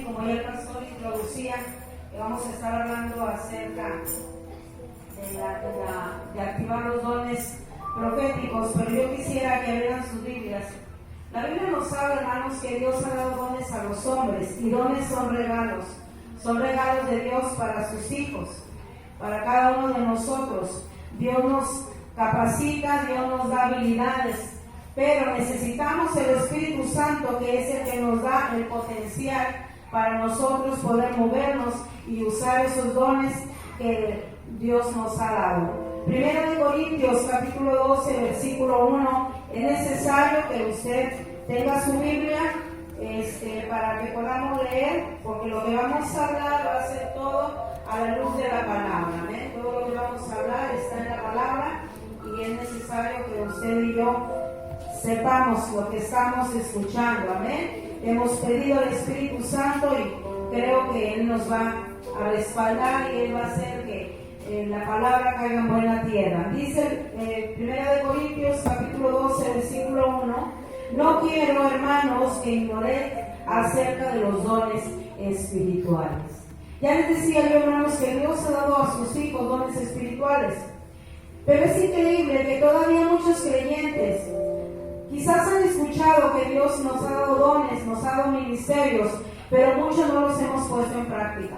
como ya el pastor introducía, vamos a estar hablando acerca de activar los dones proféticos, pero yo quisiera que abrieran sus Biblias. La Biblia nos habla, hermanos, que Dios ha dado dones a los hombres, y dones son regalos de Dios para sus hijos, para cada uno de nosotros. Dios nos capacita, Dios nos da habilidades, pero necesitamos el Espíritu Santo, que es el que nos da el potencial para nosotros poder movernos y usar esos dones que Dios nos ha dado. Primera de Corintios, capítulo 12, versículo 1. Es necesario que usted tenga su Biblia para que podamos leer, porque lo que vamos a hablar va a ser todo a la luz de la palabra. ¿eh? Todo lo que vamos a hablar está en la palabra, y es necesario que usted y yo sepamos lo que estamos escuchando. Amén. Hemos pedido al Espíritu Santo y creo que Él nos va a respaldar, y Él va a hacer que la palabra caiga en buena tierra. Dice 1 Corintios capítulo 12 versículo 1: no quiero, hermanos, que ignoréis acerca de los dones espirituales. Ya les decía yo, hermanos, que Dios ha dado a sus hijos dones espirituales, pero es increíble que todavía muchos creyentes quizás han escuchado que Dios nos ha dado dones, nos ha dado ministerios, pero muchos no los hemos puesto en práctica.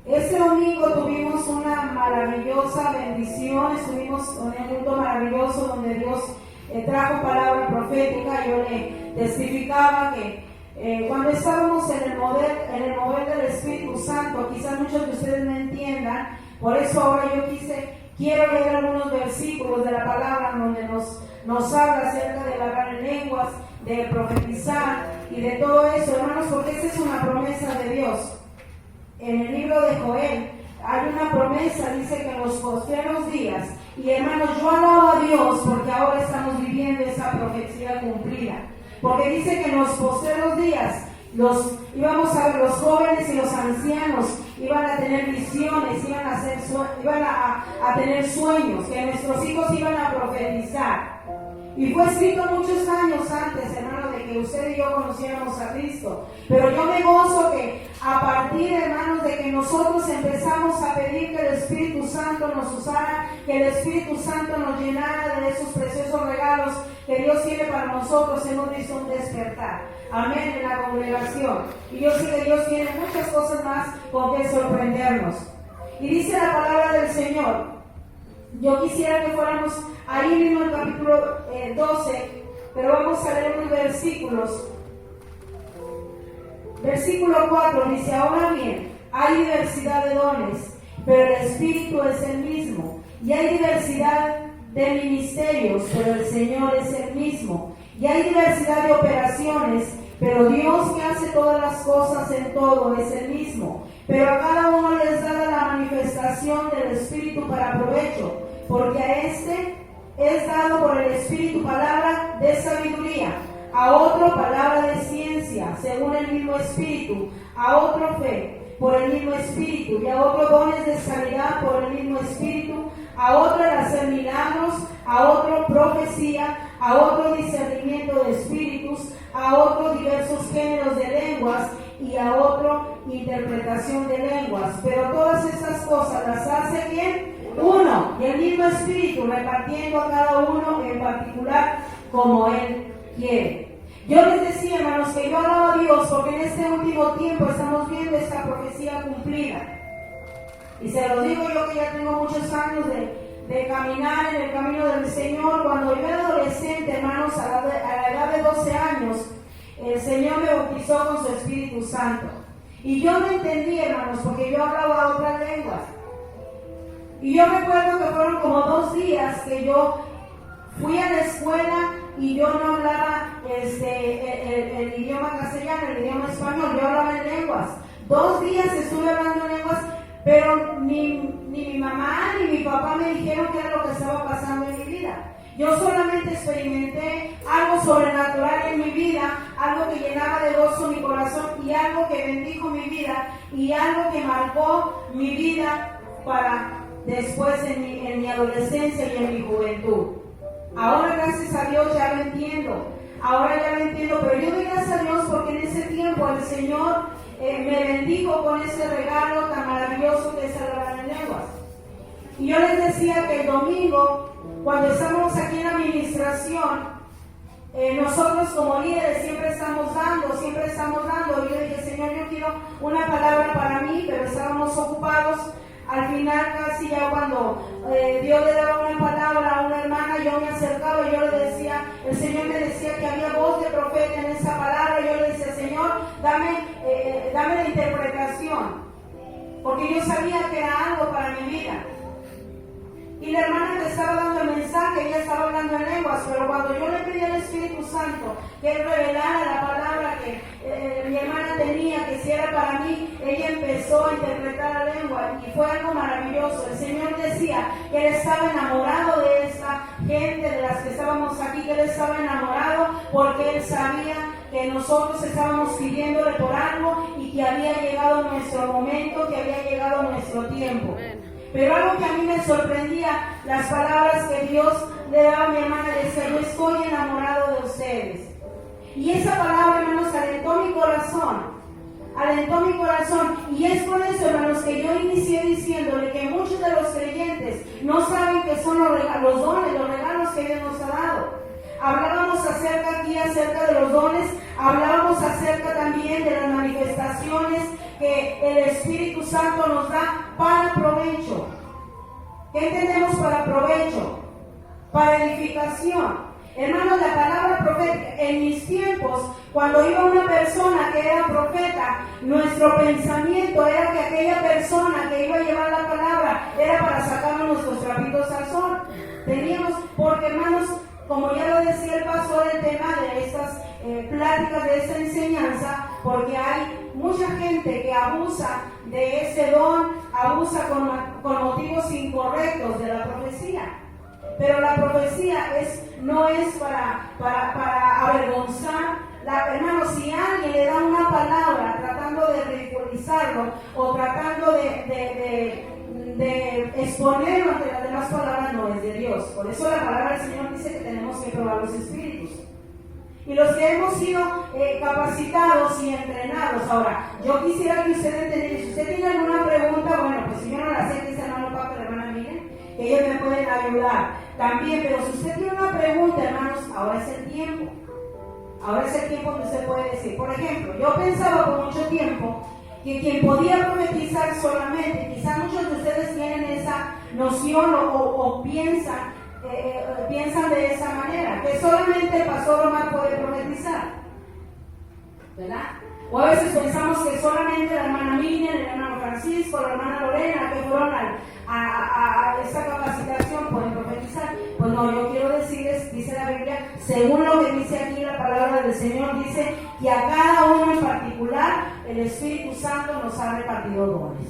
Este domingo tuvimos una maravillosa bendición, estuvimos en un culto maravilloso donde Dios trajo palabra profética. Yo le testificaba que cuando estábamos en el mover del Espíritu Santo, quizás muchos de ustedes no entiendan, por eso ahora quiero leer algunos versículos de la palabra donde nos habla acerca de hablar en lenguas, de profetizar y de todo eso, hermanos, porque esa es una promesa de Dios. En el libro de Joel hay una promesa, dice que en los postreros días, y hermanos, yo alabo a Dios porque ahora estamos viviendo esa profecía cumplida, porque dice que en los postreros días íbamos a ver, los jóvenes y los ancianos iban a tener visiones, iban a tener sueños, que nuestros hijos iban a profetizar. Y fue escrito muchos años antes, hermano, de que usted y yo conociéramos a Cristo. Pero yo me gozo que a partir, hermanos, de que nosotros empezamos a pedir que el Espíritu Santo nos usara, que el Espíritu Santo nos llenara de esos preciosos regalos que Dios tiene para nosotros, hemos visto un despertar. Amén, en la congregación. Y yo sé que Dios tiene muchas cosas más con que sorprendernos. Y dice la palabra del Señor. Yo quisiera que fuéramos ahí mismo en el capítulo 12, pero vamos a leer unos versículos. Versículo 4 dice: ahora bien, hay diversidad de dones, pero el Espíritu es el mismo. Y hay diversidad de ministerios, pero el Señor es el mismo. Y hay diversidad de operaciones, pero Dios, que hace todas las cosas en todo, es el mismo. Pero a cada uno les da la manifestación del Espíritu para provecho, porque a este es dado por el Espíritu palabra de sabiduría, a otro palabra de ciencia, según el mismo Espíritu, a otro fe, por el mismo Espíritu, y a otro dones de sanidad por el mismo Espíritu, a otro el hacer milagros, a otro profecía, a otro discernimiento de espíritus, a otro diversos géneros de lenguas, y a otro interpretación de lenguas. Pero todas estas cosas las hace ¿quién? Uno, y el mismo Espíritu, repartiendo a cada uno en particular como Él quiere. Yo les decía, hermanos, que yo alabo a Dios porque en este último tiempo estamos viendo esta profecía cumplida. Y se lo digo yo, que ya tengo muchos años de caminar en el camino del Señor. Cuando yo era adolescente, hermanos, a la edad de 12 años, el Señor me bautizó con su Espíritu Santo. Y yo no entendí, hermanos, porque yo hablaba otras lenguas. Y yo recuerdo que fueron como 2 días que yo fui a la escuela y yo no hablaba el idioma castellano, el idioma español, yo hablaba en lenguas. 2 días estuve hablando en lenguas, pero ni mi mamá ni mi papá me dijeron qué era lo que estaba pasando en mi vida. Yo solamente experimenté algo sobrenatural en mi vida, algo que llenaba de gozo mi corazón y algo que bendijo mi vida y algo que marcó mi vida para después en mi adolescencia y en mi juventud. Ahora, gracias a Dios, ya lo entiendo. ahora ya lo entiendo, pero yo doy gracias a Dios porque en ese tiempo el Señor me bendijo con ese regalo tan maravilloso que es hablar en lenguas. Y yo les decía que el domingo, cuando estamos aquí en la administración, nosotros como líderes siempre estamos dando. Y yo dije, Señor, yo quiero una palabra para mí, pero estábamos ocupados. Al final, casi ya cuando Dios le daba una palabra a una hermana, yo me acercaba y yo le decía, el Señor me decía que había voz de profeta en esa palabra. Yo le decía, Señor, dame la interpretación, porque yo sabía que era algo para mi vida. Y la hermana que estaba dando el mensaje, ella estaba hablando en lenguas, pero cuando yo le pedí al Espíritu Santo que Él revelara la palabra que mi hermana tenía, que si era para mí, ella empezó a interpretar la lengua y fue algo maravilloso. El Señor decía que Él estaba enamorado de esta gente, de las que estábamos aquí, que Él estaba enamorado porque Él sabía que nosotros estábamos pidiéndole por algo y que había llegado nuestro momento, que había llegado nuestro tiempo. Pero algo que a mí me sorprendía, las palabras que Dios le daba a mi hermana, decía, yo estoy enamorado de ustedes. Y esa palabra, hermanos, alentó mi corazón. Y es por eso, hermanos, que yo inicié diciéndole que muchos de los creyentes no saben que son los dones, los regalos que Dios nos ha dado. Hablábamos acerca de los dones, hablábamos acerca también de las manifestaciones que el Espíritu Santo nos da para provecho. ¿Qué entendemos para provecho? Para edificación. Hermanos, la palabra profeta, en mis tiempos, cuando iba una persona que era profeta, nuestro pensamiento era que aquella persona que iba a llevar la palabra era para sacarnos nuestros trapitos al sol. Porque hermanos, como ya lo decía el pastor, el tema de estas pláticas, de esta enseñanza, porque hay mucha gente que abusa de ese don, abusa con motivos incorrectos de la profecía. Pero la profecía no es para avergonzar. Hermano, si alguien le da una palabra tratando de ridiculizarlo o tratando de exponerlo ante las demás palabras, no es de Dios. Por eso la palabra del Señor dice que tenemos que probar los espíritus. Y los que hemos sido capacitados y entrenados. Ahora, yo quisiera que usted entendiera, si usted tiene alguna pregunta, bueno, pues si yo no la sé, dice hermano Paco, hermana Miriam, que ellos me pueden ayudar también. Pero si usted tiene una pregunta, hermanos, ahora es el tiempo. Ahora es el tiempo que usted puede decir. Por ejemplo, yo pensaba por mucho tiempo que quien podía profetizar solamente, quizás muchos de ustedes tienen esa noción o piensan de esa manera, que solamente el pastor Omar puede profetizar, ¿verdad? O a veces pensamos que solamente la hermana Miriam, el hermano Francisco, la hermana Lorena, que fueron a esta capacitación, pueden profetizar. Pues no, yo quiero decirles, dice la Biblia, según lo que dice aquí la palabra del Señor, dice que a cada uno en particular el Espíritu Santo nos ha repartido dones.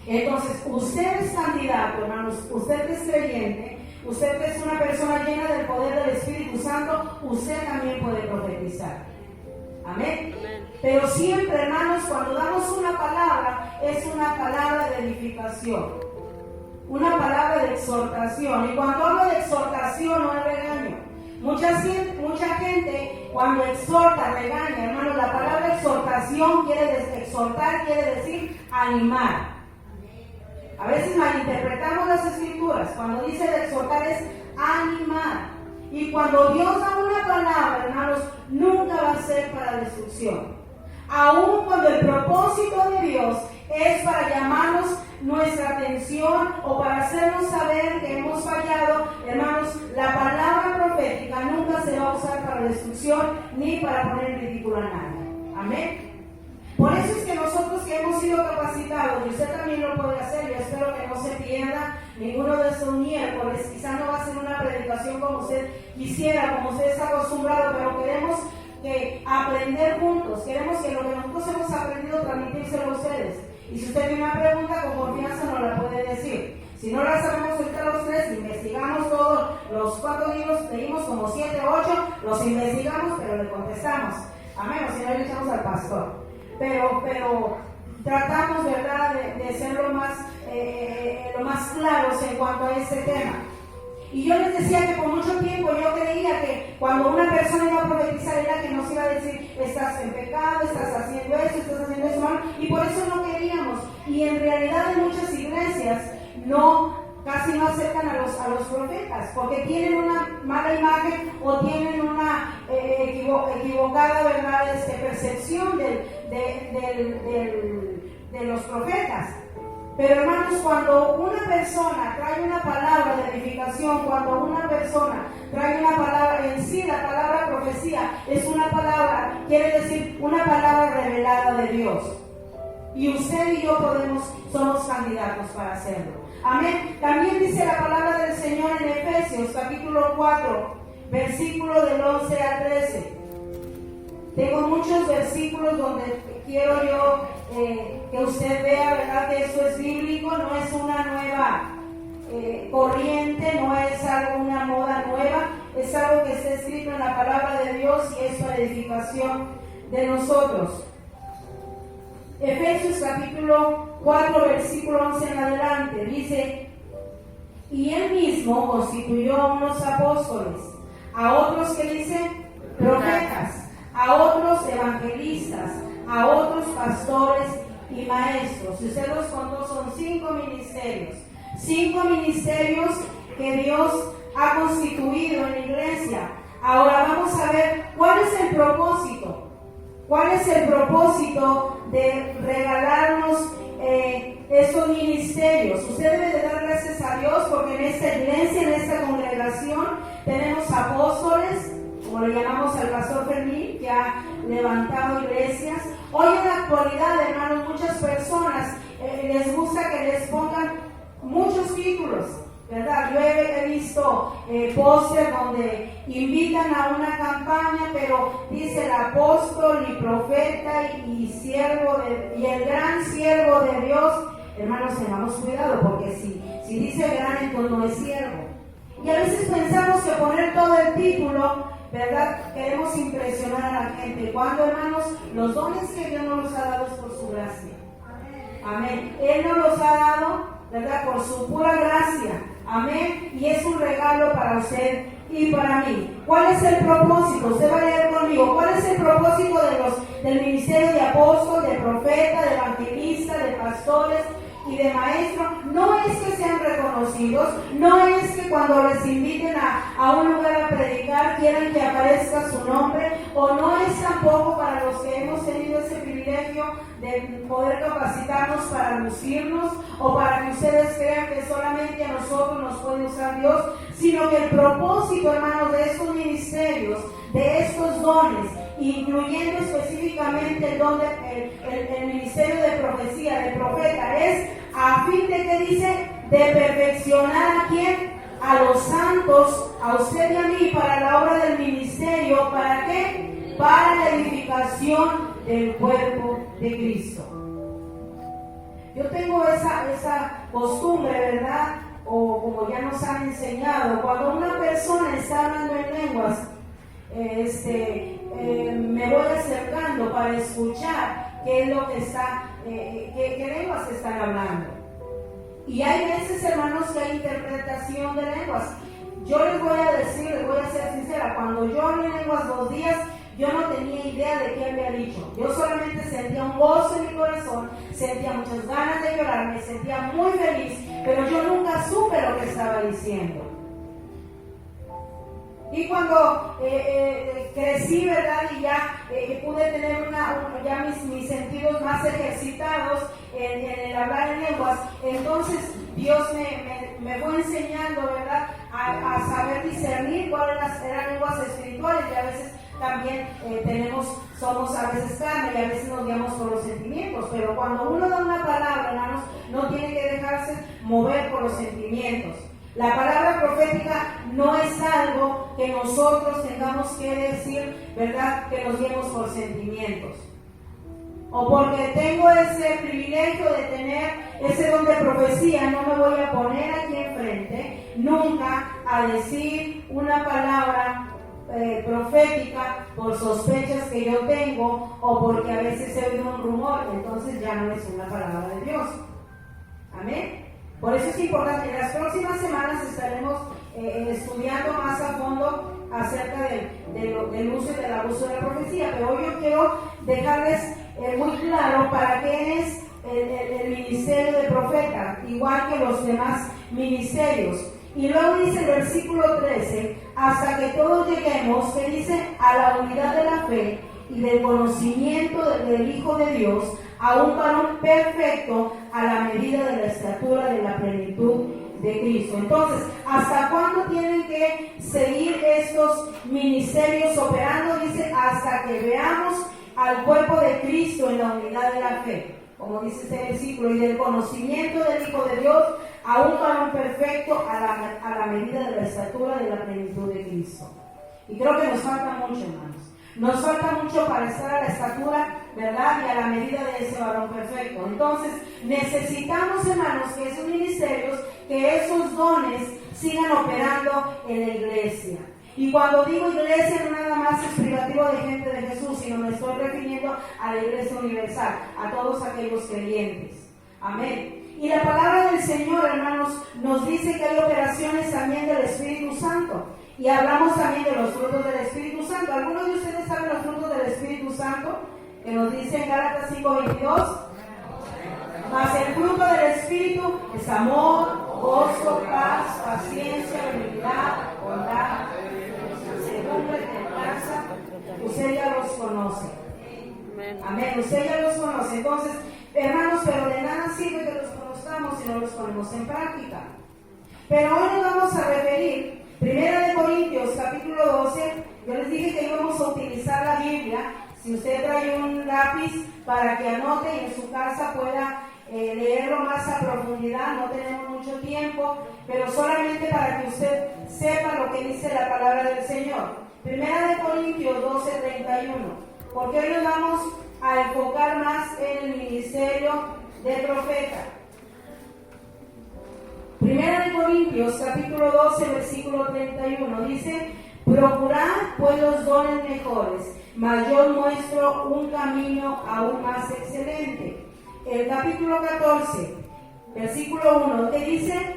Entonces, usted es candidato, hermanos, usted que es creyente, usted que es una persona llena del poder del Espíritu Santo, usted también puede profetizar. Amén. Pero siempre, hermanos, cuando damos una palabra, es una palabra de edificación, una palabra de exhortación. Y cuando hablo de exhortación, no es regaño. Mucha gente cuando exhorta, regaña. Hermanos, la palabra exhortación exhortar quiere decir animar. A veces malinterpretamos las escrituras. Cuando dice de exhortar es animar. Y cuando Dios da una palabra, hermanos, nunca va a ser para destrucción. Aun cuando el propósito de Dios es para llamarnos nuestra atención o para hacernos saber que hemos fallado, hermanos, la palabra profética nunca se va a usar para destrucción ni para poner en ridículo a nadie. Amén. Por eso es que nosotros que hemos sido capacitados, y usted también lo puede hacer, yo espero que no se pierda ninguno de estos miércoles, quizás no va a ser una predicación como usted quisiera, como usted está acostumbrado, pero queremos aprender juntos, queremos que lo que nosotros hemos aprendido transmitírselo a ustedes. Y si usted tiene una pregunta, con confianza nos la puede decir. Si no la sabemos ahorita los tres, investigamos todos los 4 libros, leímos como 7 o 8, los investigamos, pero le contestamos. Amén, o si no le echamos al pastor. Pero tratamos, ¿verdad?, de ser lo más claros en cuanto a este tema. Y yo les decía que por mucho tiempo yo creía que cuando una persona iba a profetizar era que nos iba a decir, estás en pecado, estás haciendo eso, estás haciendo eso mal, y por eso no queríamos. Y en realidad en muchas iglesias casi no acercan a los profetas, porque tienen una mala imagen o tienen una equivocada, ¿verdad?, percepción de los profetas. Pero hermanos, cuando una persona trae una palabra de edificación, cuando una persona trae una palabra en sí, la palabra profecía es una palabra, quiere decir una palabra revelada de Dios. Y usted y yo somos candidatos para hacerlo. Amén. También dice la palabra del Señor en Efesios capítulo 4, versículo del 11 al 13. Tengo muchos versículos donde quiero yo que usted vea, ¿verdad?, que eso es bíblico, no es una nueva corriente, no es una moda nueva, es algo que está escrito en la palabra de Dios y es para edificación de nosotros. Efesios capítulo 4, versículo 11 en adelante, dice: y él mismo constituyó a unos apóstoles, a otros que dice profetas, a otros evangelistas, a otros pastores y maestros. Si usted los contó, son 5 ministerios. 5 ministerios que Dios ha constituido en la iglesia. Ahora vamos a ver cuál es el propósito. ¿Cuál es el propósito de regalarnos esos ministerios? Usted debe de dar gracias a Dios porque en esta iglesia, en esta congregación, tenemos apóstoles, como le llamamos al pastor Fermín, que ha levantado iglesias. Hoy en la actualidad, hermanos, muchas personas les gusta que les pongan muchos títulos, ¿verdad? Yo he visto póster donde invitan a una campaña, pero dice el apóstol y profeta y el gran siervo de Dios. Hermanos, tengamos cuidado, porque si dice gran, entonces no es siervo. Y a veces pensamos que poner todo el título, ¿verdad?, queremos impresionar a la gente. Cuando, hermanos, los dones que Dios nos los ha dado es por su gracia. Amén. Él nos los ha dado, ¿verdad?, por su pura gracia. Amén. Y es un regalo para usted y para mí. ¿Cuál es el propósito? Usted va a leer conmigo. ¿Cuál es el propósito del ministerio de apóstol, de profeta, de evangelista, de pastores y de maestro? No es que sean reconocidos, no es que cuando les inviten a un lugar a predicar quieran que aparezca su nombre, o no es tampoco para los que hemos tenido ese privilegio de poder capacitarnos para lucirnos, o para que ustedes crean que solamente a nosotros nos puede usar Dios, sino que el propósito, hermanos, de estos ministerios, de estos dones, incluyendo específicamente el don el ministerio de profecía, de profeta, es a fin de que dice, de perfeccionar a quién, a los santos, a usted y a mí, para la obra del ministerio. ¿Para qué? Para la edificación del cuerpo de Cristo. Yo tengo esa costumbre, ¿verdad?, o como ya nos han enseñado, cuando una persona está hablando en lenguas, me voy acercando para escuchar qué es lo que qué lenguas están hablando. Y hay veces, hermanos, que hay interpretación de lenguas. Yo les voy a decir, les voy a ser sincera, cuando yo hablé en lenguas 2 días, yo no tenía idea de qué había dicho. Yo solamente sentía un gozo en mi corazón, sentía muchas ganas de llorar, me sentía muy feliz, pero yo nunca supe lo que estaba diciendo. Y cuando crecí, ¿verdad?, y ya pude tener ya mis sentidos más ejercitados en el hablar en lenguas, entonces Dios me fue enseñando, ¿verdad?, a saber discernir cuáles eran lenguas espirituales. Y a veces también somos a veces carne y a veces nos guiamos por los sentimientos, pero cuando uno da una palabra, hermanos, no tiene que dejarse mover por los sentimientos. La palabra profética no es algo que nosotros tengamos que decir, ¿verdad?, que nos guiemos por sentimientos. O porque tengo ese privilegio de tener ese don de profecía, no me voy a poner aquí enfrente nunca a decir una palabra profética por sospechas que yo tengo, o porque a veces he oído un rumor, entonces ya no es una palabra de Dios. Amén. Por eso es importante. En las próximas semanas estaremos estudiando más a fondo acerca del uso y del abuso de la profecía, pero hoy yo quiero dejarles muy claro para qué es el ministerio de profeta, igual que los demás ministerios. Y luego dice el versículo 13, hasta que todos lleguemos, que dice, a la unidad de la fe y del conocimiento del Hijo de Dios, a un varón perfecto, a la medida de la estatura de la plenitud de Cristo. Entonces, ¿hasta cuándo tienen que seguir estos ministerios operando? Dice, hasta que veamos al cuerpo de Cristo en la unidad de la fe, como dice este versículo, y del conocimiento del Hijo de Dios, a un varón perfecto, a la medida de la estatura de la plenitud de Cristo. Y creo que nos falta mucho, hermanos. Nos falta mucho para estar a la estatura, ¿verdad? Y a la medida de ese varón perfecto. Entonces, necesitamos, hermanos, que esos ministerios, que esos dones sigan operando en la iglesia. Y cuando digo iglesia, no nada más es privativo de gente de Jesús, sino me estoy refiriendo a la iglesia universal, a todos aquellos creyentes. Amén. Y la palabra del Señor, hermanos, nos dice que hay operaciones también del Espíritu Santo. Y hablamos también de los frutos del Espíritu Santo. ¿Algunos de ustedes saben los frutos del Espíritu Santo? Que nos dice en Gálatas 5:22. Mas el fruto del Espíritu es amor, gozo, paz, paciencia, benignidad, bondad, mansedumbre, templanza. Usted ya los conoce. Amén. Usted ya los conoce. Entonces, hermanos, pero de nada sirve que los conozcamos si no los ponemos en práctica. Pero hoy nos vamos a referir, 1 Corintios capítulo 12, yo les dije que íbamos a utilizar la Biblia. Si usted trae un lápiz para que anote y en su casa pueda leerlo más a profundidad, no tenemos mucho tiempo, pero solamente para que usted sepa lo que dice la palabra del Señor. 1 Corintios 12:31, porque hoy nos vamos a enfocar más en el ministerio de profeta. 1 Corintios capítulo 12 versículo 31 dice, procurad pues los dones mejores, mas yo muestro un camino aún más excelente. El capítulo 14 versículo 1 que dice,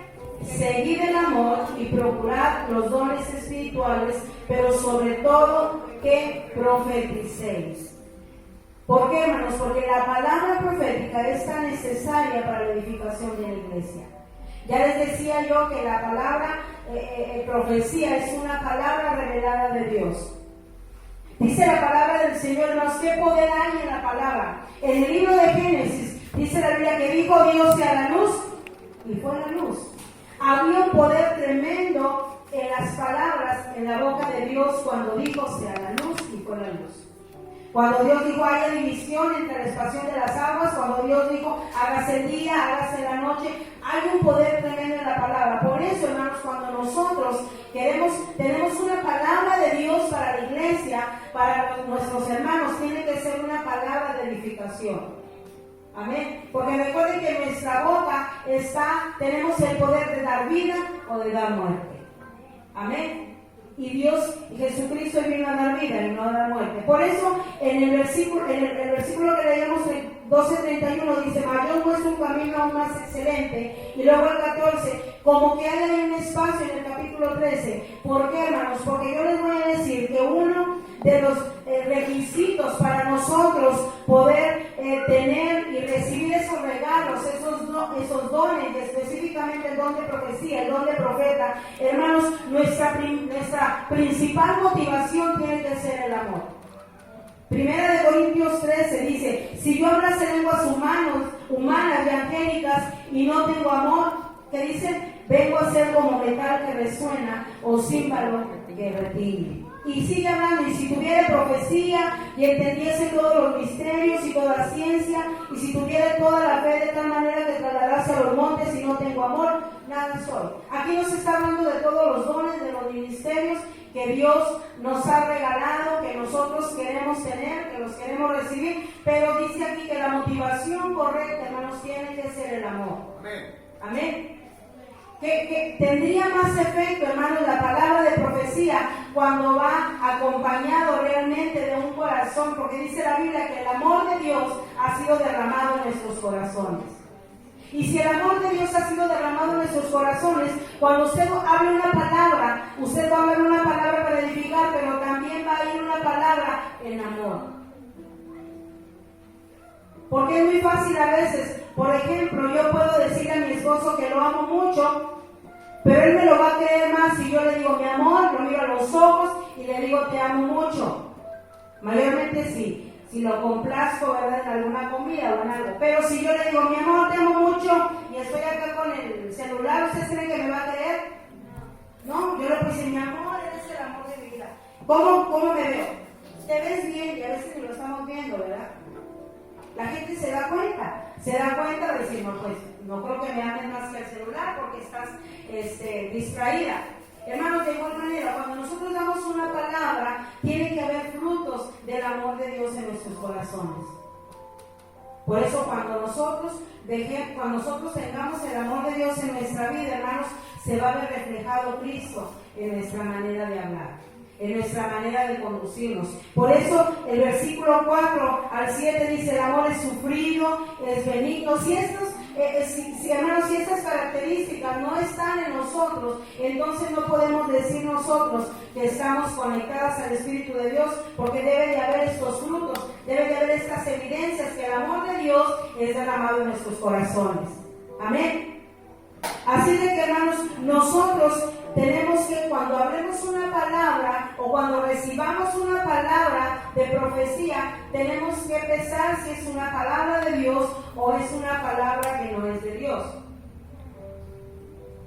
seguid el amor y procurad los dones espirituales, pero sobre todo que profeticéis. ¿Por qué, hermanos? Porque la palabra profética es tan necesaria para la edificación de la iglesia. Ya les decía yo que la palabra profecía es una palabra revelada de Dios. Dice la palabra del Señor, hermanos, ¿qué poder hay en la palabra? En el libro de Génesis dice la Biblia que dijo Dios sea la luz y fue la luz. Había un poder tremendo en las palabras en la boca de Dios cuando dijo sea la luz y fue la luz. Cuando Dios dijo haya división entre la expansión de las aguas, cuando Dios dijo hágase el día, hágase la noche, hay un poder tremendo en la palabra. Por eso, hermanos, cuando nosotros tenemos una palabra de Dios para la iglesia, para nuestros hermanos, tiene que ser una palabra de edificación. Amén. Porque recuerden que en nuestra boca tenemos el poder de dar vida o de dar muerte. Amén. Y Dios, Jesucristo vino a dar vida y no a dar muerte. Por eso, en el versículo que leíamos, el 12:31, dice, mayor muestra un camino aún más excelente. Y luego el 14, como que hay un espacio en el capítulo 13. ¿Por qué, hermanos? Porque yo les voy a decir que uno de los requisitos para nosotros poder tener y recibir esos regalos, esos dones, específicamente el don de profecía, el don de profeta, hermanos, nuestra principal motivación tiene que ser el amor. 1 Corintios 13 dice, si yo hablase lenguas humanas y angélicas y no tengo amor, ¿qué dice? Vengo a ser como metal que resuena o címbalo que retiñe. Y sigue hablando, y si tuviera profecía y entendiese todos los misterios y toda ciencia, y si tuviera toda la fe de tal manera que trasladase a los montes y no tengo amor, nada soy. Aquí nos está hablando de todos los dones, de los ministerios que Dios nos ha regalado, que nosotros queremos tener, que los queremos recibir, pero dice aquí que la motivación correcta, hermanos, tiene que ser el amor. Amén. Amén. Que tendría más efecto, hermanos, la palabra de profecía cuando va acompañado realmente de un corazón, porque dice la Biblia que el amor de Dios ha sido derramado en nuestros corazones. Y si el amor de Dios ha sido derramado en nuestros corazones, cuando usted hable una palabra, usted va a hablar una palabra para edificar, pero también va a ir una palabra en amor. Porque es muy fácil a veces, por ejemplo, yo puedo decirle a mi esposo que lo amo mucho, pero él me lo va a creer más si yo le digo mi amor, lo miro a los ojos y le digo te amo mucho. Mayormente si lo complazco, ¿verdad?, en alguna comida o en algo. Pero si yo le digo mi amor, te amo mucho y estoy acá con el celular, ¿usted cree que me va a creer? No, yo le puedo decir mi amor, eres el amor de mi vida. ¿Cómo me veo? Te ves bien y a veces ni lo estamos viendo, ¿verdad? La gente se da cuenta de decir, no, pues no creo que me ames más que el celular porque estás distraída. Hermanos, de igual manera, cuando nosotros damos una palabra, tiene que haber frutos del amor de Dios en nuestros corazones. Por eso cuando nosotros tengamos el amor de Dios en nuestra vida, hermanos, se va a ver reflejado Cristo en nuestra manera de hablar, en nuestra manera de conducirnos. Por eso el versículo 4 al 7 dice, el amor es sufrido, es benigno. Hermanos, si estas características no están en nosotros, entonces no podemos decir nosotros que estamos conectadas al Espíritu de Dios, porque debe de haber estos frutos, debe de haber estas evidencias que el amor de Dios es derramado en nuestros corazones. Amén. Así de que, hermanos, nosotros tenemos que, cuando hablemos una palabra o cuando recibamos una palabra de profecía, tenemos que pensar si es una palabra de Dios o es una palabra que no es de Dios.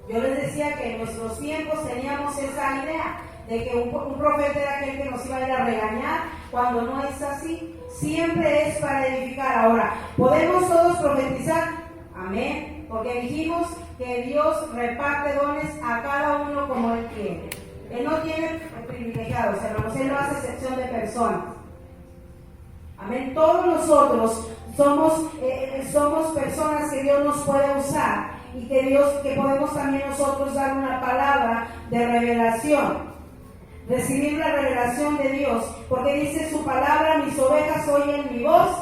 Yo les decía que en nuestros tiempos teníamos esa idea de que un profeta era aquel que nos iba a ir a regañar, cuando no es así. Siempre es para edificar. Ahora, ¿podemos todos profetizar? Amén. Porque dijimos que Dios reparte dones a cada uno como Él quiere. Él no tiene privilegiados, hermanos. Él no hace excepción de personas. Amén. Todos nosotros somos personas que Dios nos puede usar y que podemos también nosotros dar una palabra de revelación. Recibir la revelación de Dios. Porque dice su palabra, mis ovejas oyen mi voz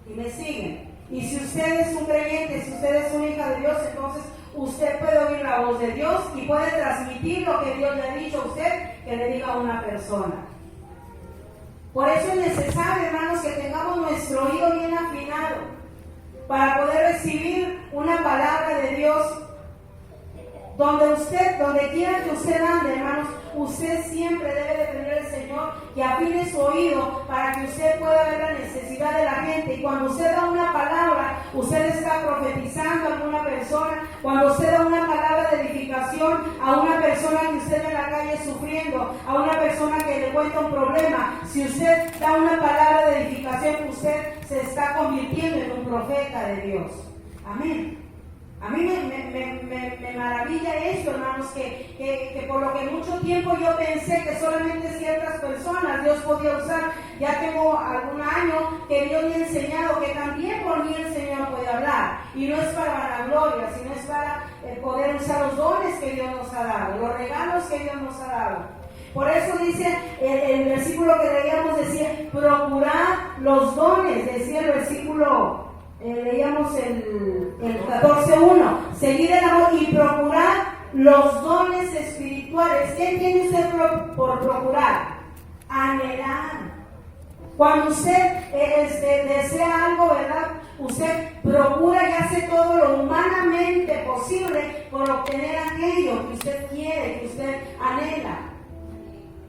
y me siguen. Y si usted es un creyente, si usted es una hija de Dios, entonces usted puede oír la voz de Dios y puede transmitir lo que Dios le ha dicho a usted que le diga a una persona. Por eso es necesario, hermanos, que tengamos nuestro oído bien afinado para poder recibir una palabra de Dios. Donde quiera que usted ande, hermanos, usted siempre debe de pedir al Señor que afine su oído para que usted pueda ver la necesidad de la gente. Y cuando usted da una palabra, usted está profetizando a alguna persona. Cuando usted da una palabra de edificación a una persona que usted ve en la calle sufriendo, a una persona que le cuenta un problema, si usted da una palabra de edificación, usted se está convirtiendo en un profeta de Dios. Amén. A mí me maravilla esto, hermanos, que por lo que mucho tiempo yo pensé que solamente ciertas personas Dios podía usar. Ya tengo algún año que Dios me ha enseñado que también por mí el Señor puede hablar. Y no es para vanagloria, sino es para poder usar los dones que Dios nos ha dado, los regalos que Dios nos ha dado. Por eso dice el versículo que leíamos, decía, procurad los dones, decía el versículo... leíamos el 14:1, seguid el amor y procurad los dones espirituales. ¿Qué entiende usted por procurar? Anhelar. Cuando usted desea algo, ¿verdad? Usted procura y hace todo lo humanamente posible por obtener aquello que usted quiere, que usted anhela.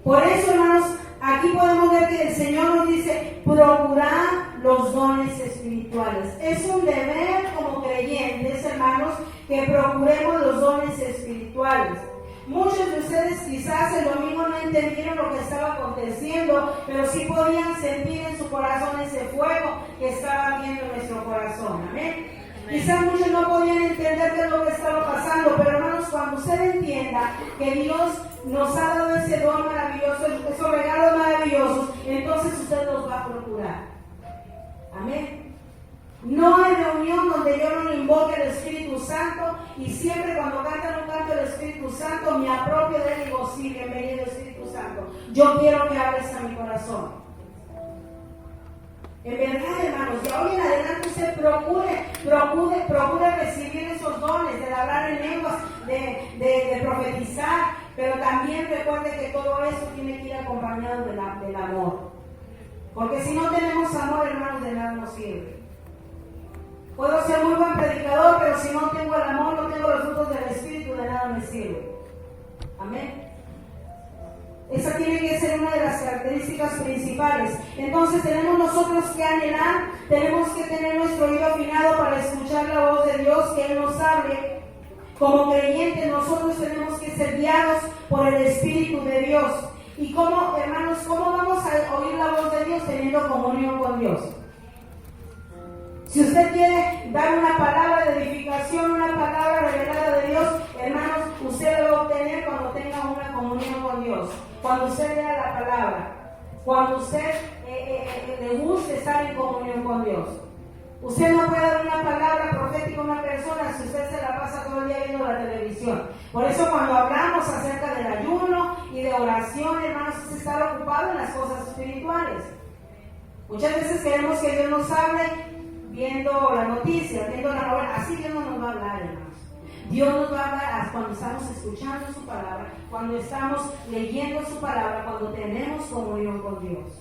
Por eso, hermanos, aquí podemos ver que el Señor nos dice, procurad los dones espirituales. Es un deber como creyentes, hermanos, que procuremos los dones espirituales. Muchos de ustedes quizás el domingo no entendieron lo que estaba aconteciendo, pero sí podían sentir en su corazón ese fuego que estaba ardiendo en nuestro corazón. Amén. Quizás muchos no podían entender qué es lo que estaba pasando, pero hermanos, cuando usted entienda que Dios nos ha dado ese don maravilloso, esos regalos maravillosos, entonces usted los va a procurar. Amén. No hay reunión donde yo no invoque el Espíritu Santo y siempre cuando cantan un canto del Espíritu Santo me apropio de él y digo, sí, bienvenido Espíritu Santo. Yo quiero que hables a mi corazón. En verdad, hermanos, de hoy en adelante usted procure procure recibir esos dones de hablar en lenguas, de profetizar, pero también recuerde que todo eso tiene que ir acompañado del amor. Porque si no tenemos amor, hermanos, de nada nos sirve. Puedo ser muy buen predicador, pero si no tengo el amor, no tengo los frutos del Espíritu, de nada me sirve. Amén. Esa tiene que ser una de las características principales. Entonces tenemos nosotros que anhelar, tenemos que tener nuestro oído afinado para escuchar la voz de Dios, que Él nos hable. Como creyentes nosotros tenemos que ser guiados por el Espíritu de Dios. ¿Y cómo, hermanos, cómo vamos a oír la voz de Dios? Teniendo comunión con Dios. Si usted quiere dar una palabra de edificación, una palabra revelada de Dios, hermanos, usted lo va a obtener cuando tenga una comunión con Dios. Cuando usted lea la palabra, cuando usted le guste estar en comunión con Dios. Usted no puede dar una palabra profética a una persona si usted se la pasa todo el día viendo la televisión. Por eso cuando hablamos acerca del ayuno y de oración, hermanos, es estar ocupado en las cosas espirituales. Muchas veces queremos que Dios nos hable viendo la noticia, viendo la novela. Así Dios no nos va a hablar, hermanos. Dios nos va a hablar cuando estamos escuchando su palabra, cuando estamos leyendo su palabra, cuando tenemos comunión con Dios.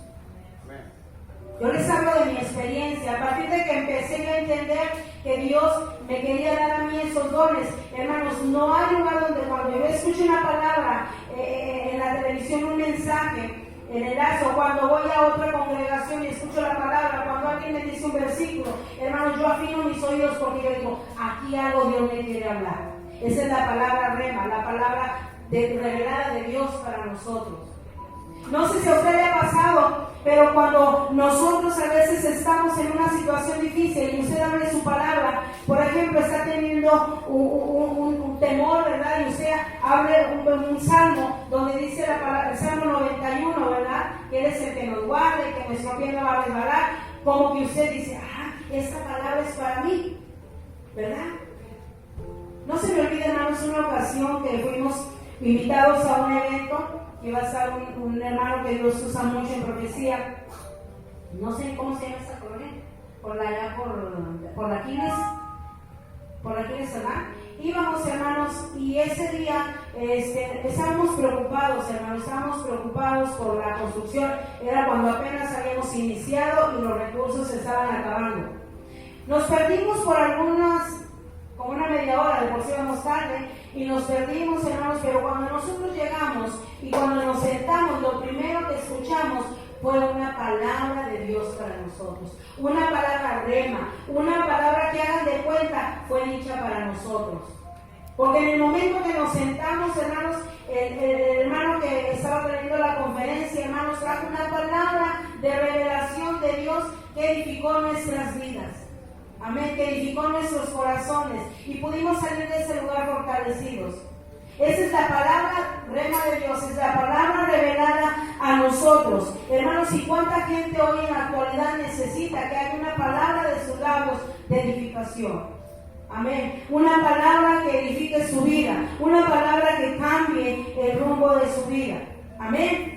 Yo les hablo de mi experiencia. A partir de que empecé a entender que Dios me quería dar a mí esos dones, hermanos, no hay lugar donde cuando yo escucho una palabra en la televisión, un mensaje, en el lazo, cuando voy a otra congregación y escucho la palabra, cuando alguien me dice un versículo, hermanos, yo afino mis oídos porque yo digo, aquí algo Dios me quiere hablar. Esa es la palabra rema, la palabra revelada de Dios para nosotros. No sé si a usted le ha pasado, pero cuando nosotros a veces estamos en una situación difícil y usted abre su palabra, por ejemplo, está teniendo un temor, ¿verdad? Y usted abre un salmo donde dice la palabra, el Salmo 91, ¿verdad? Que Él es el que nos guarda y que nuestro pie no va a resbalar. Como que usted dice, esta palabra es para mí, ¿verdad? No se me olvide, hermanos, una ocasión que fuimos invitados a un evento. Iba a estar un hermano que Dios usa mucho en profecía. No sé cómo se llama esta colonia. Por la Quiles, ¿verdad? Íbamos, hermanos, y ese día estábamos preocupados, hermanos, por la construcción. Era cuando apenas habíamos iniciado y los recursos se estaban acabando. Nos perdimos por como una media hora, de por sí íbamos tarde, y nos perdimos, hermanos, pero cuando nosotros llegamos y cuando nos sentamos, lo primero que escuchamos fue una palabra de Dios para nosotros, una palabra rema, una palabra que, hagan de cuenta, fue dicha para nosotros. Porque en el momento que nos sentamos, hermanos, el hermano que estaba trayendo la conferencia, hermanos, trajo una palabra de revelación de Dios que edificó nuestras vidas. Amén, que edificó nuestros corazones y pudimos salir de ese lugar fortalecidos. Esa es la palabra rema de Dios, es la palabra revelada a nosotros. Hermanos, ¿y cuánta gente hoy en la actualidad necesita que haya una palabra de sus labios de edificación? Amén. Una palabra que edifique su vida, una palabra que cambie el rumbo de su vida. Amén.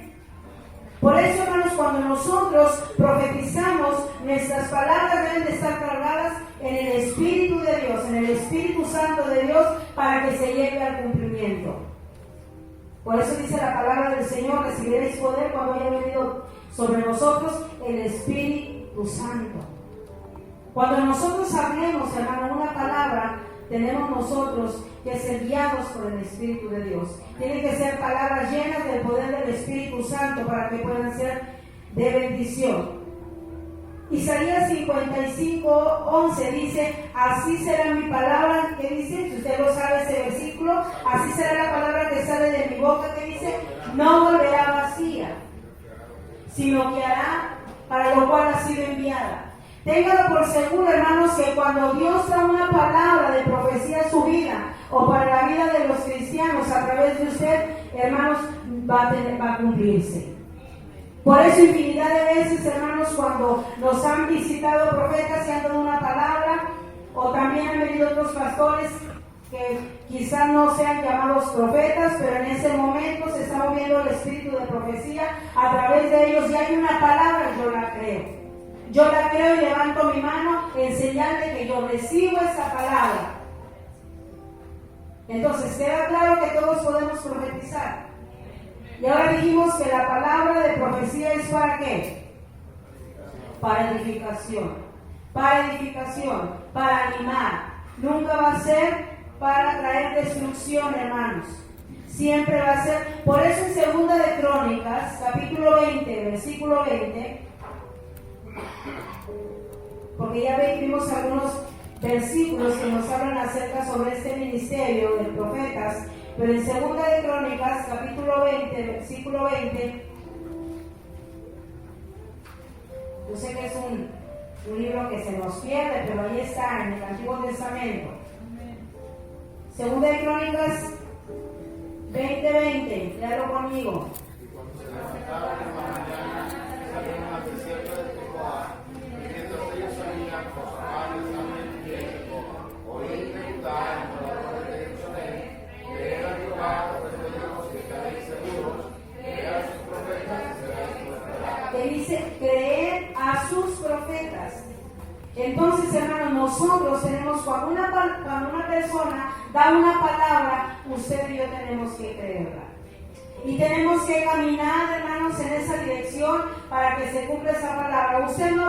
Por eso, hermanos, cuando nosotros profetizamos, nuestras palabras deben de estar cargadas en el Espíritu de Dios, en el Espíritu Santo de Dios, para que se lleve al cumplimiento. Por eso dice la palabra del Señor: recibiréis poder cuando haya venido sobre vosotros el Espíritu Santo. Cuando nosotros hablemos, hermano, una palabra, tenemos nosotros que ser guiados por el Espíritu de Dios. Tienen que ser palabras llenas del poder del Espíritu Santo para que puedan ser de bendición. Isaías 55:11 dice: así será mi palabra, que dice, si usted lo sabe ese versículo, así será la palabra que sale de mi boca, que dice, no volverá vacía, sino que hará para lo cual ha sido enviada. Téngalo por seguro, hermanos, que cuando Dios da una palabra de profecía a su vida o para la vida de los cristianos a través de usted, hermanos, va a cumplirse. Por eso infinidad de veces, hermanos, cuando nos han visitado profetas y han dado una palabra, o también han venido otros pastores que quizás no sean llamados profetas, pero en ese momento se está moviendo el espíritu de profecía a través de ellos y hay una palabra, yo la creo. Yo la creo y levanto mi mano en señal de que yo recibo esa palabra. Entonces, queda claro que todos podemos profetizar. Y ahora dijimos que la palabra de profecía es ¿para qué? Para edificación. Para edificación, para animar. Nunca va a ser para traer destrucción, hermanos. Siempre va a ser. Por eso en Segunda de Crónicas, capítulo 20, versículo 20, porque ya vimos algunos versículos que nos hablan acerca sobre este ministerio de profetas, pero en Segunda de Crónicas, capítulo 20, versículo 20, yo sé que es un libro que se nos pierde, pero ahí está, en el Antiguo Testamento. Segunda de Crónicas 20:20, léalo conmigo. Y cuando se levantaron en la mañana, salieron al desierto de Tecoa, y mientras ellos salían, los amables también de Tecoa, oíd Judá, el morador de Jerusalén, creed a Jehová, pues de Dios, que estaréis seguros, creed a sus profetas, y seréis prosperados. Que dice, creer a sus profetas. Entonces, hermanos, nosotros tenemos, cuando una persona da una palabra, usted y yo tenemos que creerla. Y tenemos que caminar, hermanos, en esa dirección para que se cumpla esa palabra. Usted no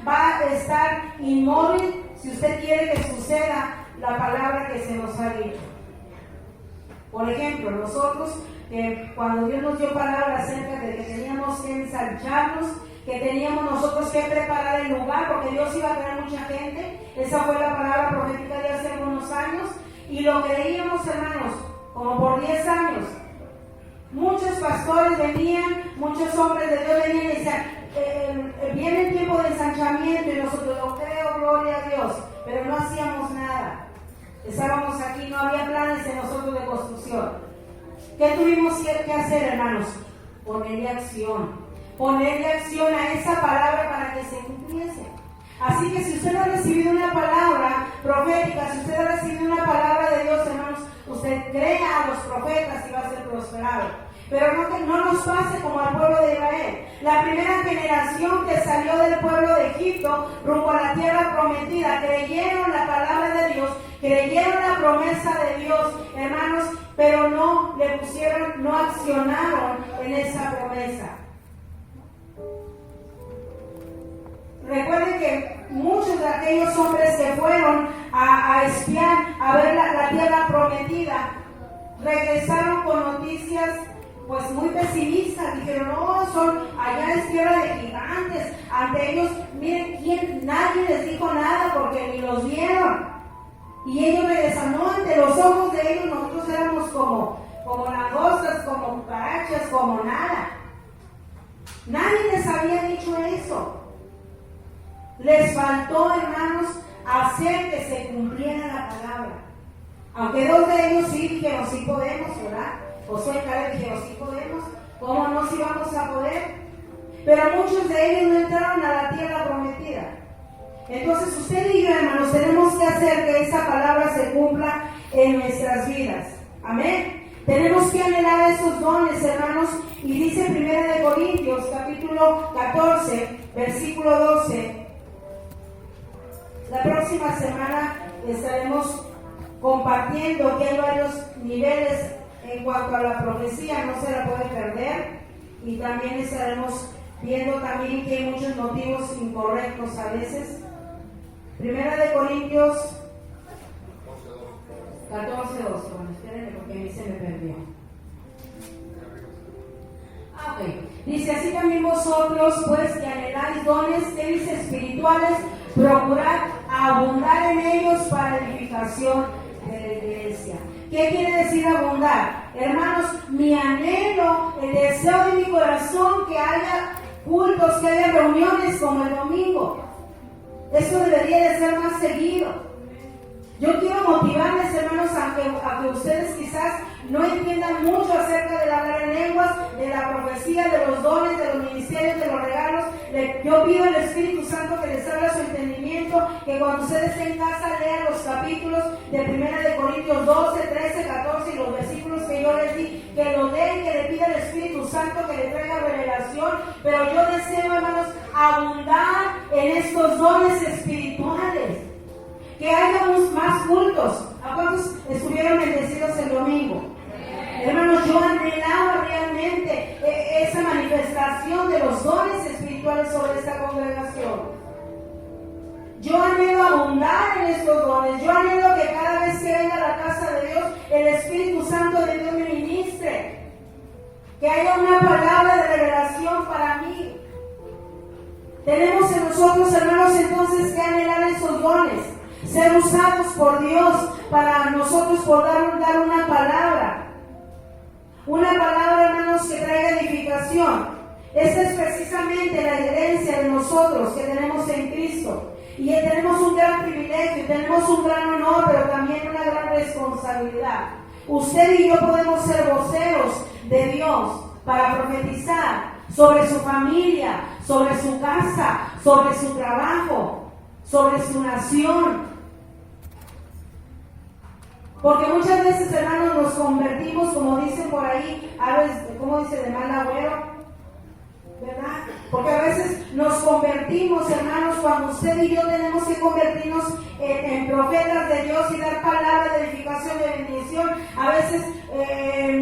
va a estar inmóvil si usted quiere que suceda la palabra que se nos ha dicho. Por ejemplo, nosotros, cuando Dios nos dio palabra acerca de que teníamos que ensancharnos, que teníamos nosotros que preparar el lugar, porque Dios iba a tener mucha gente. Esa fue la palabra profética de hace algunos años, y lo creíamos, hermanos, como por 10 años. Muchos pastores venían, muchos hombres de Dios venían y decían, viene el tiempo de ensanchamiento, y nosotros lo creo, gloria a Dios, pero no hacíamos nada. Estábamos aquí, no había planes en nosotros de construcción. ¿Qué tuvimos que hacer, hermanos? Ponerle acción. Ponerle acción a esa palabra para que se cumpliese. Así que si usted ha recibido una palabra profética, si usted ha recibido una palabra de Dios, hermanos, usted crea a los profetas y va a ser prosperado. Pero no nos pase como al pueblo de Israel. La primera generación que salió del pueblo de Egipto rumbo a la tierra prometida, creyeron la palabra de Dios, creyeron la promesa de Dios, hermanos, pero no le pusieron, no accionaron en esa promesa. Recuerden que muchos de aquellos hombres que fueron a espiar, a ver la tierra prometida, regresaron con noticias pues muy pesimistas. Dijeron, no, allá es tierra de gigantes. Ante ellos, miren, nadie les dijo nada porque ni los vieron. Y ellos regresan, no, ante los ojos de ellos nosotros éramos como langostas, como cucarachas, como nada. Nadie les había dicho eso. Les faltó, hermanos, hacer que se cumpliera la palabra. Aunque dos de ellos sí dijeron, sí podemos, ¿verdad? Josué y Caleb dijeron, sí podemos. ¿Cómo no, si vamos a poder? Pero muchos de ellos no entraron a la tierra prometida. Entonces usted y yo, hermanos, tenemos que hacer que esa palabra se cumpla en nuestras vidas. Amén. Tenemos que anhelar esos dones, hermanos. Y dice 1 Corintios, capítulo 14, versículo 12. La próxima semana estaremos compartiendo que hay varios niveles en cuanto a la profecía, no se la puede perder. Y también estaremos viendo también que hay muchos motivos incorrectos a veces. 1 Corintios 14:12. Bueno, espérenme porque a mí se me perdió. Ok. Dice, así también vosotros, pues, que anheláis dones, que dice, espirituales, procurad abundar en ellos para edificación de la iglesia. ¿Qué quiere decir abundar? Hermanos, mi anhelo, el deseo de mi corazón, que haya cultos, que haya reuniones como el domingo. Eso debería de ser más seguido. Yo quiero motivarles, hermanos, a que ustedes quizás no entiendan mucho acerca de hablar en lenguas, de la profecía, de los dones, de los ministerios, de los regalos. Yo pido al Espíritu Santo que les abra su entendimiento, que cuando ustedes en casa lean los capítulos de 1 Corintios 12, 13, 14 y los versículos que yo les di, que lo lean, que le pida al Espíritu Santo que le traiga revelación. Pero yo deseo, hermanos, abundar en estos dones espirituales. Que haya más cultos. ¿A cuántos estuvieron bendecidos el domingo? Hermanos, yo anhelaba realmente esa manifestación de los dones espirituales sobre esta congregación. Yo anhelo abundar en estos dones. Yo anhelo que cada vez que venga a la casa de Dios, el Espíritu Santo de Dios me ministre. Que haya una palabra de revelación para mí. Tenemos en nosotros, hermanos, entonces que anhelar esos dones. Ser usados por Dios para nosotros poder dar una palabra, hermanos, que traiga edificación. Esa es precisamente la herencia de nosotros que tenemos en Cristo. Y tenemos un gran privilegio, tenemos un gran honor, pero también una gran responsabilidad. Usted y yo podemos ser voceros de Dios para profetizar sobre su familia, sobre su casa, sobre su trabajo, sobre su nación. Porque muchas veces, hermanos, nos convertimos, como dicen por ahí, a veces, ¿cómo dice? De mal agüero, ¿verdad? Porque a veces nos convertimos, hermanos, cuando usted y yo tenemos que convertirnos en profetas de Dios y dar palabra de edificación, de bendición. A veces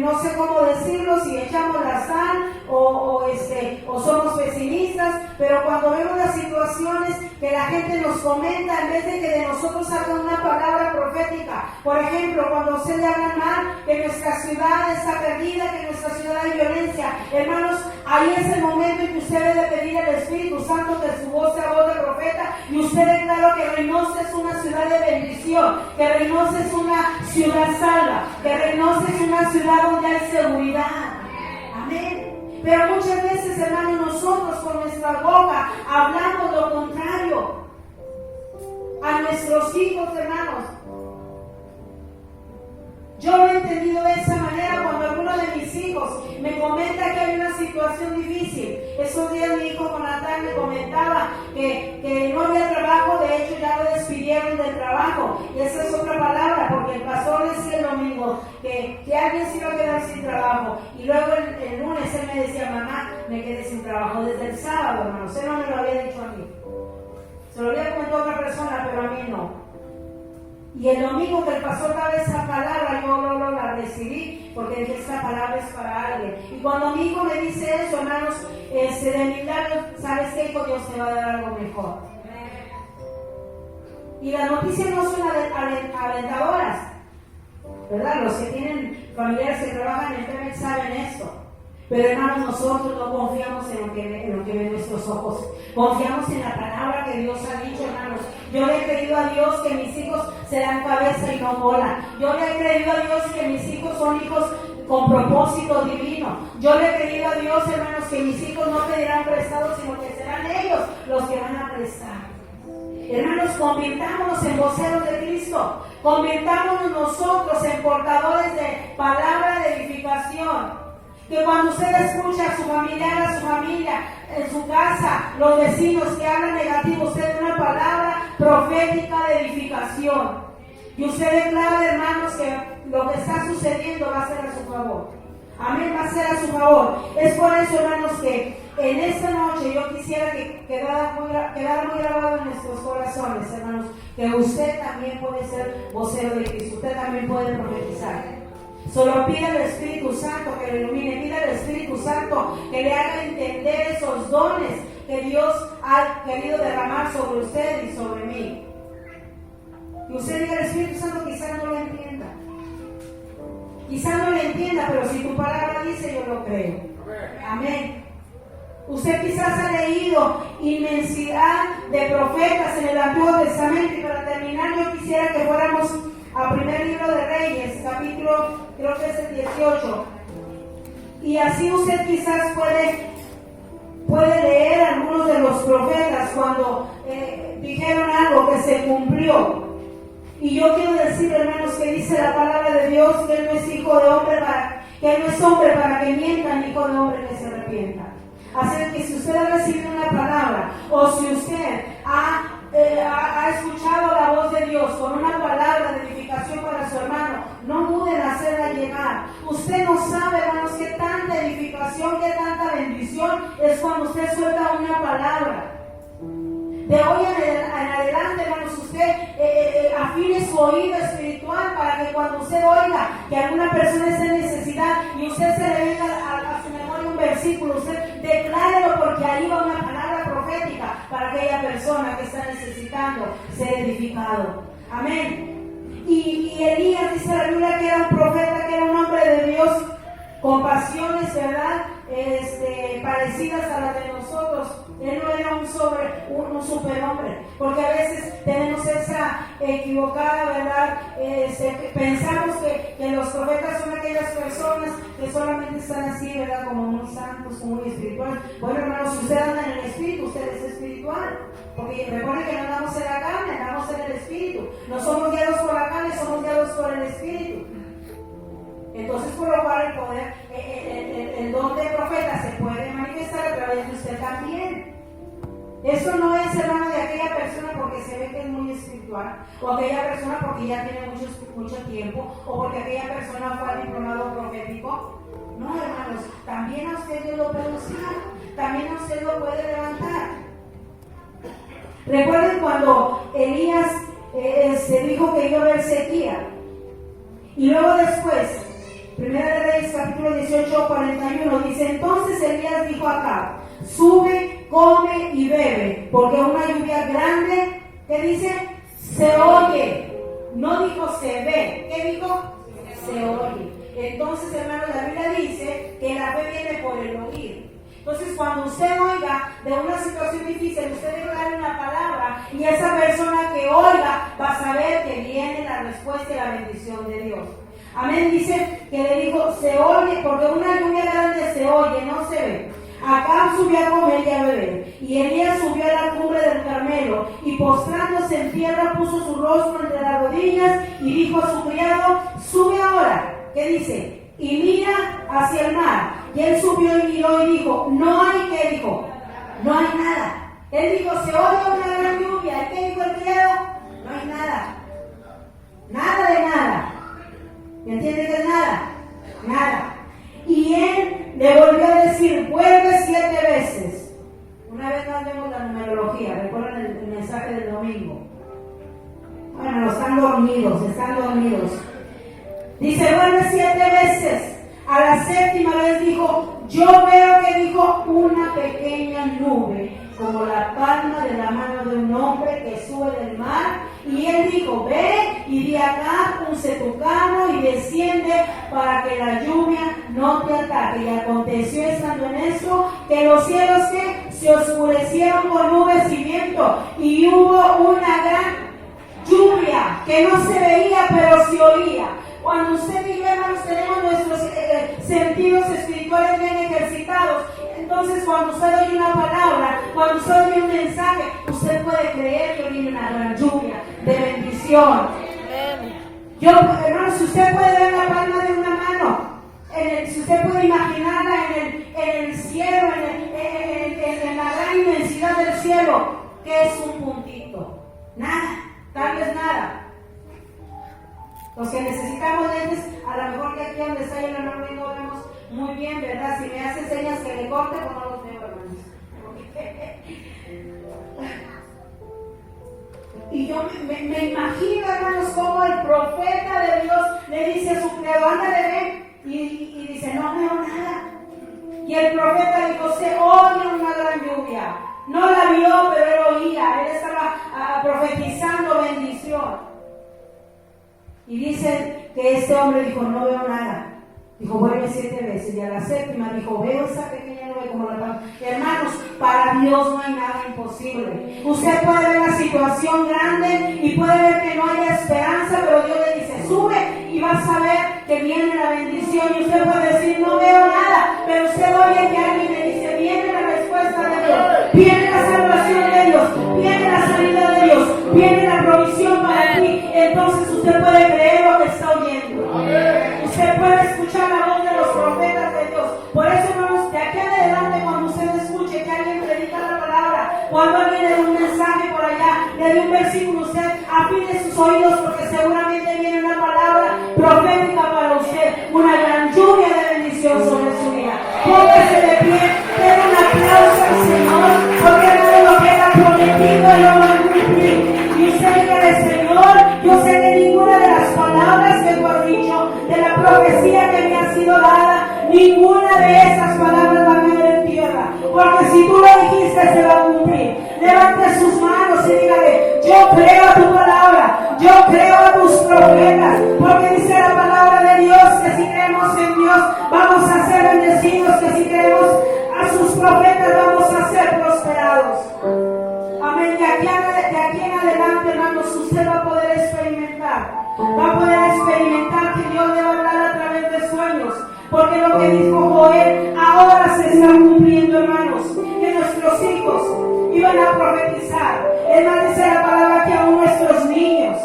no sé cómo decirlo, si echamos la sal o somos pesimistas, pero cuando vemos las situaciones que la gente nos comenta, en vez de que de nosotros salga una palabra profética, por ejemplo, cuando se le habla mal, que nuestra ciudad está perdida, que nuestra ciudad hay violencia, hermanos, ahí es el momento en que usted debe pedir al Espíritu Santo que su voz sea voz de profeta y usted declara que Reynosa es una ciudad de bendición, que Reynosa es una ciudad salva, que Reynosa es una ciudad donde hay seguridad. Amén. Pero muchas veces, hermanos, nosotros con nuestra boca hablamos lo contrario a nuestros hijos, hermanos. Yo lo he entendido de esa manera cuando alguno de mis hijos me comenta que hay una situación difícil. Esos días mi hijo Jonathan me comentaba que no había trabajo, de hecho ya lo despidieron del trabajo. Y esa es otra palabra, porque el pastor decía el domingo que alguien se iba a quedar sin trabajo. Y luego el lunes él me decía, mamá, me quedé sin trabajo desde el sábado, hermanos. Él no me lo había dicho a mí. Se lo había comentado a otra persona, pero a mí no. Y el domingo que el pastor daba esa palabra, yo la recibí, porque dije, esta palabra es para alguien. Y cuando mi hijo me dice eso, hermanos, de milagros, ¿sabes qué, hijo? Dios te va a dar algo mejor. Y las noticias no son alentadoras, ¿verdad? Los que tienen familiares que trabajan en Pemex saben esto. Pero, hermanos, nosotros no confiamos en lo que ven nuestros ojos. Confiamos en la palabra que Dios ha dicho, hermanos. Yo le he creído a Dios que mis hijos serán cabeza y no cola. Yo le he creído a Dios que mis hijos son hijos con propósito divino. Yo le he creído a Dios, hermanos, que mis hijos no pedirán prestado, sino que serán ellos los que van a prestar. Hermanos, convirtámonos en voceros de Cristo. Convirtámonos nosotros en portadores de palabra de edificación. Que cuando usted escucha a su familia, en su casa, los vecinos que hablan negativo, usted da una palabra profética de edificación. Y usted declara, hermanos, que lo que está sucediendo va a ser a su favor. Amén, va a ser a su favor. Es por eso, hermanos, que en esta noche yo quisiera que quedara muy grabado en nuestros corazones, hermanos, que usted también puede ser vocero de Cristo, usted también puede profetizar. Solo pida al Espíritu Santo que lo ilumine, pida al Espíritu Santo que le haga entender esos dones que Dios ha querido derramar sobre usted y sobre mí. Y usted diga al Espíritu Santo, quizás no lo entienda. Quizás no lo entienda, pero si tu palabra dice, yo lo creo. Amén. Usted quizás ha leído inmensidad de profetas en el Antiguo Testamento, y para terminar yo quisiera que fuéramos al primer libro de Reyes, capítulo, creo que es el 18. Y así usted quizás puede leer algunos de los profetas cuando dijeron algo que se cumplió. Y yo quiero decir, hermanos, que dice la palabra de Dios que Él no es hijo de hombre que Él no es hombre para que mienta, ni hijo de hombre que se arrepienta. Así que si usted ha recibido una palabra, o si usted ha escuchado la voz de Dios con una palabra de edificación para su hermano, no duden en hacerla llegar. Usted no sabe, hermanos, qué tanta edificación, qué tanta bendición es cuando usted suelta una palabra. De hoy en adelante, hermanos, usted afine su oído espiritual para que cuando usted oiga que alguna persona está en necesidad y usted se le venga a su memoria un versículo, usted declárelo, porque ahí va una palabra profética para aquella persona que está necesitando ser edificado. Amén. Y Elías, dice la Biblia, que era un profeta, que era un hombre de Dios con pasiones, ¿verdad? Parecidas a las de nosotros. Él no era un superhombre, porque a veces tenemos esa equivocada, ¿verdad? Pensamos que los profetas son aquellas personas que solamente están así, ¿verdad? Como muy santos, como muy espirituales. Bueno, hermanos, si usted anda en el espíritu, usted es espiritual, porque recuerden que no andamos en la carne, andamos en el espíritu. No somos guiados por la carne, somos guiados por el espíritu. Entonces, por lo cual el poder, el don de profeta se puede manifestar a través de usted también. Eso no es, hermano, de aquella persona porque se ve que es muy espiritual, o aquella persona porque ya tiene mucho tiempo, o porque aquella persona fue al diplomado profético. No, hermanos, también a usted Dios lo puede usar, también a usted lo puede levantar. Recuerden cuando Elías dijo que iba a haber sequía, y luego después, Primera de Reyes, capítulo 18, 41, dice: entonces Elías dijo a Acab: sube, come y bebe, porque una lluvia grande, ¿qué dice? Se oye. No dijo se ve. ¿Qué dijo? Se oye. Entonces, hermanos, la Biblia dice que la fe viene por el oír. Entonces, cuando usted oiga de una situación difícil, usted debe darle una palabra, y esa persona que oiga va a saber que viene la respuesta y la bendición de Dios. Amén. Dice que le dijo: se oye, porque una lluvia grande se oye, no se ve. Acab subió a comer y a beber, y Elías subió a la cumbre del Carmelo, y postrándose en tierra puso su rostro entre las rodillas y dijo a su criado: sube ahora. ¿Qué dice? Y mira hacia el mar. Y él subió y miró y dijo: no hay. ¿Qué dijo? No hay nada. Él dijo: se oye una gran lluvia. ¿Y qué dijo el criado? No hay nada. Nada de nada. ¿Me entiendes de nada? Nada. Y él le volvió a decir: vuelve 7 veces. Una vez más vemos la numerología. Recuerden el mensaje del domingo. Bueno, están dormidos. Dice: vuelve 7 veces. A la 7ª vez dijo: yo veo que dijo una pequeña nube, como la palma de la mano de un hombre que sube del mar. Y él dijo: ve y di acá, unce tu cano y desciende para que la lluvia no te ataque. Y aconteció, estando en eso, que los cielos que se oscurecieron con nubes y viento, y hubo una gran lluvia que no se veía pero se oía. Cuando usted y yo, hermanos, tenemos nuestros sentidos espirituales bien ejercitados, entonces cuando usted oye una palabra, cuando usted oye un mensaje, usted puede creer que viene una gran lluvia de bendición. Yo, hermanos, si usted puede ver la palma de una mano, si usted puede imaginarla en el cielo, en la gran inmensidad del cielo, ¿qué es un puntito? Nada, tal vez nada. Los que necesitamos lentes, a lo mejor que aquí donde está yo no vemos muy bien, ¿verdad? Si me hace señas que le corte, pues no los veo, hermanos. Y yo me imagino, hermanos, como el profeta de Dios le dice a su criado: ándale, ven. Y dice: no veo nada. Y el profeta dijo: se oye una gran lluvia. No la vio, pero él oía. Él estaba profetizando bendición. Y dice que este hombre dijo: no veo nada. Dijo: vuelve 7 veces. Y a la 7ª dijo: veo esa pequeña nube como la palma. Hermanos, para Dios no hay nada imposible. Usted puede ver la situación grande y puede ver que no haya esperanza, pero Dios le dice: sube y vas a ver que viene la bendición. Y usted puede decir: no veo nada, pero usted oye que alguien le dice: viene la respuesta de Dios, viene la salvación de Dios, viene la sanidad de Dios, viene la provisión para ti. Entonces Yo sé que ninguna de las palabras que tú has dicho, de la profecía que me ha sido dada, ninguna de esas palabras va a caer en tierra. Porque si tú lo dijiste, se va a cumplir. Levante sus manos y dígale: yo creo a tu palabra, yo creo a tus profetas. Porque dice la palabra de Dios que si creemos en Dios, vamos a ser bendecidos. Que si creemos a sus profetas, vamos a ser prosperados. Amén. De aquí en adelante, hermanos, usted va a poder experimentar. Va a poder experimentar que Dios le va a hablar a través de sueños. Porque lo que dijo Joel ahora se está cumpliendo, hermanos. Que nuestros hijos iban a profetizar. Es más, dice la palabra que aún nuestros niños.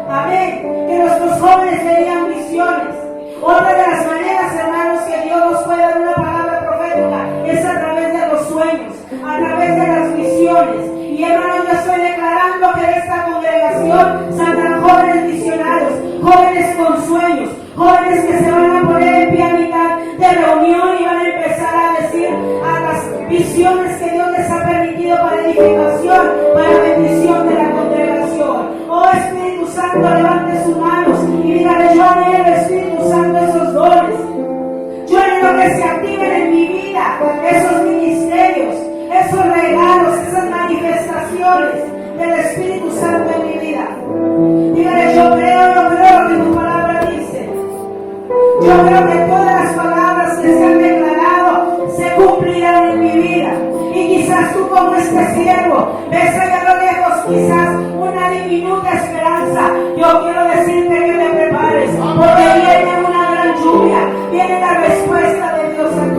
Amén. Que nuestros jóvenes verían visiones. Otra de las maneras, hermanos, que Dios nos puede dar una palabra profética es a través de los sueños, a través de las visiones. Y hermanos, yo estoy declarando que de esta congregación saldrán jóvenes visionarios, jóvenes con sueños, jóvenes que se van a poner en pie a mitad de reunión y van a empezar a decir a las visiones que Dios les ha permitido para edificación, para bendición de la congregación. Oh Espíritu Santo, levante sus manos y dígale: yo anhelo, Espíritu Santo, esos dones. Yo anhelo que se activen en mi vida esos ministerios, esos regalos, esas manifestaciones del Espíritu Santo en mi vida. Dígale: yo creo lo que tu palabra dice. Yo creo que todas las palabras que se han declarado se cumplirán en mi vida. Y quizás tú, como este siervo, ves allá a lo lejos quizás una diminuta esperanza. Yo quiero decirte que te prepares, porque viene una gran lluvia, viene la respuesta de Dios a